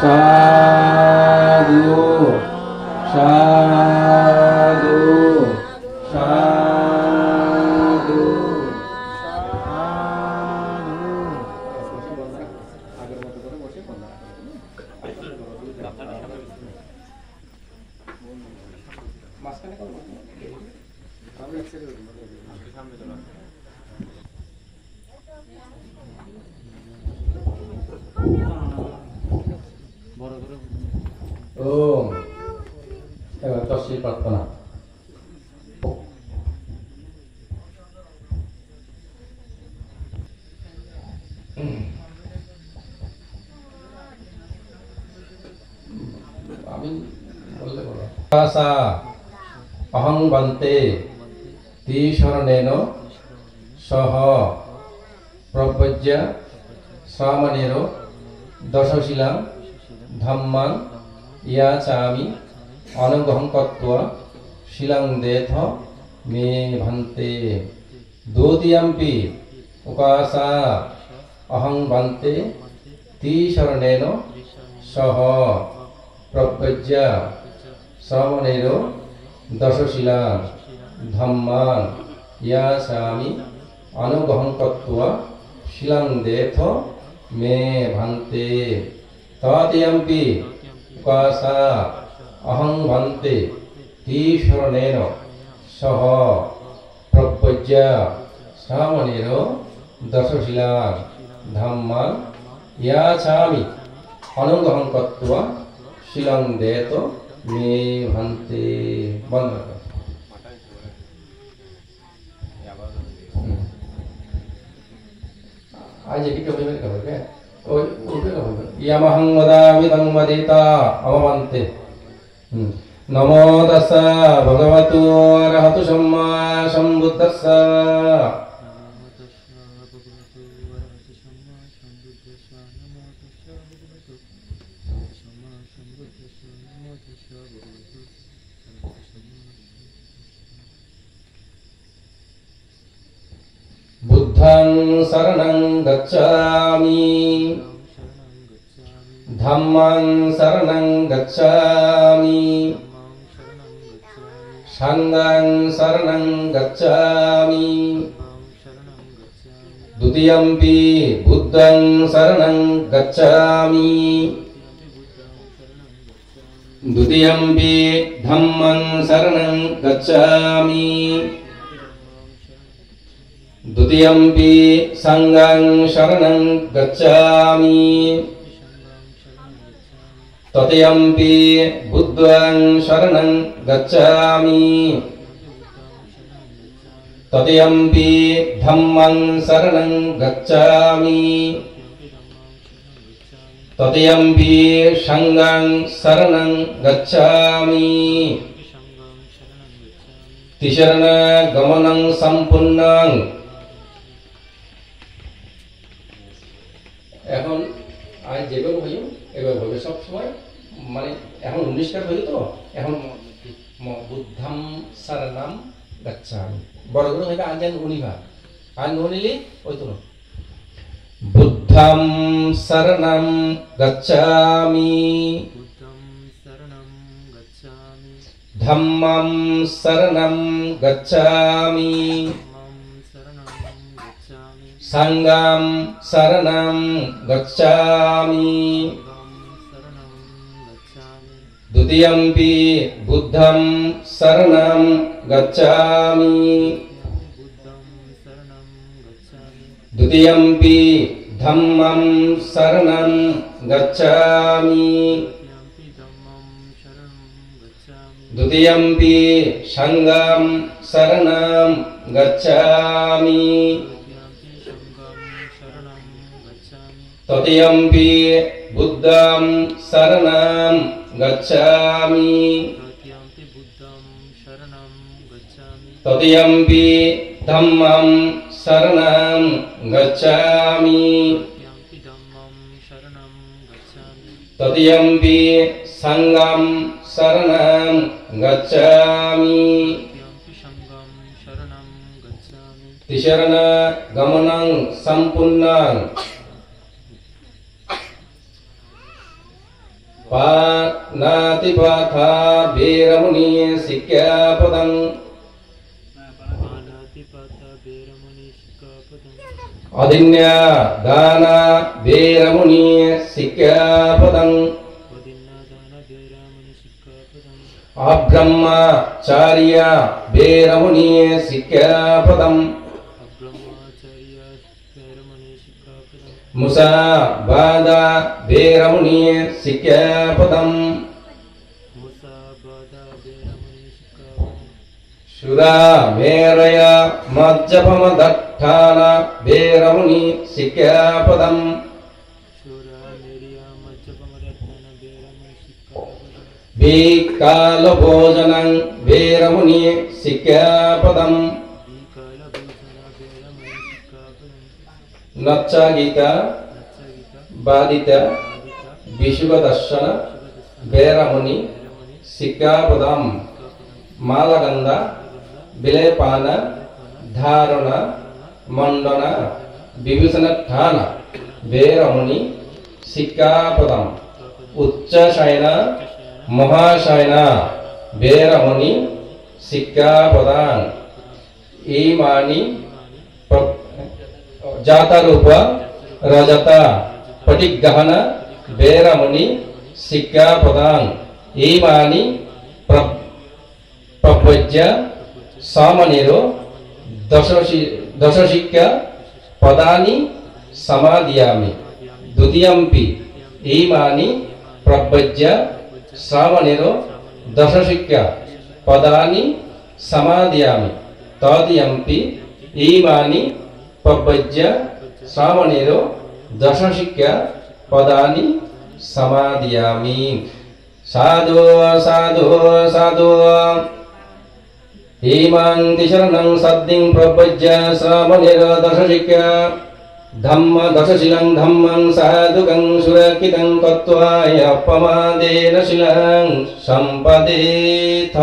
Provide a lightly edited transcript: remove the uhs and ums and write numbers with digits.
সাধু সাধু সাধু ওম এবার তসবিহ প্রার্থনা। আমি বললে বলো আশা অহং বন্তে তিশরণেন সহ প্রপজ্য সামনের দশশিলাং ধম্মাং ইয়াচামি অনুগ্রহং কত্বা শিলাং দেথ মে ভান্তে। দ্বিতীয়ম্পি উপাসা অহং বন্তে তিশরণেন সহ প্রপজ্য সামনের দশশিলাং ধম্মাং ইয়াচামি অনুগ্রহং কত্বা শিলাং দেথ মে ভান্তে। তৃতীয়ম্পি উপাসা অহং বন্তে তিশরণেন সহ প্রপজ্য সামনের দশশিলাং ধম্মাং ইয়াচামি অনুগ্রহং কত্বা শিলাং দেথ মে ভান্তে। বন্ধ করো। आज ये क्या बोलने का है और उल्टे का बोलना यमहं वदामि तं वदिता अवमन्ते। नमो तस्सा भगवतो अरहतो सम्मा सम्बुद्धस्सा। बुद्धं शरणं गच्छामि धम्मं शरणं गच्छामि संघं शरणं गच्छामि। द्वितीयम्पि बुद्धं शरणं गच्छामि द्वितीयम्पि धम्मं शरणं गच्छामि द्वितीयम्पि संघं शरणं गच्छामि तृतीयम्पि बुद्धं शरणं गच्छामि तृतीयम्पि धम्मं शरणं गच्छामि तृतीयम्पि संघं शरणं गच्छामि। तिसरण गमनं सम्पूर्णं। এখন আজ যেভাবে হইও এভাবে হবে সব সময় মানে এখন 19টা হইল তো এখন বুদ্ধম শরণম গচ্ছামি বড় করে হইবে আজ জান উনিবা আর ননিলি ওই তো বুদ্ধম শরণম গচ্ছামি धम्मं शरणं गच्छामि संघं शरणं गच्छामि द्वितीयम्पि बुद्धं शरणं गच्छामि द्वितीयम्पि धम्मं शरणं गच्छामि द्वितीयम्पि संघं शरणं गच्छामि तृतीयम्पि बुद्धं शरणं गच्छामि तृतीयम्पि धम्मं शरणं गच्छामि तृतीयम्पि संघं शरणं गच्छामि तिसरण गमनं सम्पूर्णं पानातिपाथा वेरमुनि सिक्खापदं अदिन्या दाना वेरमुनि सिक्खापदं अब्रह्मचार्य वेरमुनि सिक्खापदं मुसावादा वेरमुनि सिक्खापदं शुरामेरय मज्जपमदट्ठान वेरमुनि सिक्खापदं विकालभोजनं वेरमुनि सिक्खापदं नच्चागीता बादिता विशुभदर्शन वेरमुनि सिक्खापदं मालगंध विलेपान धारण मंडन विभूषण वेरमुनि सिक्खापदं उच्चशयन महाशयन वेरमुनि सिक्खापदं इमानि जातरूप रजत पटिगहन वेरमुनि सिक्खापदं इमानि प्रपज्य सामनेरो दशशिक्खा पदानि समादयामि द्वितीयंपि इमानि प्रपज्य सामनेरो दशशिक्खा पदानि समादयामि तदीयंपि इमानि प्रपज्य सामनेरो दशशिक्खा पदानि समादयामि साधु साधु साधु इमान्ति शरणं सद्दिं प्रपज्य श्रावणेर दशशिक्खा धम्म दशशीलं धम्मं साधुकं सुरक्षितं कृत्वा अपमादेन शीलं सम्पदेथ।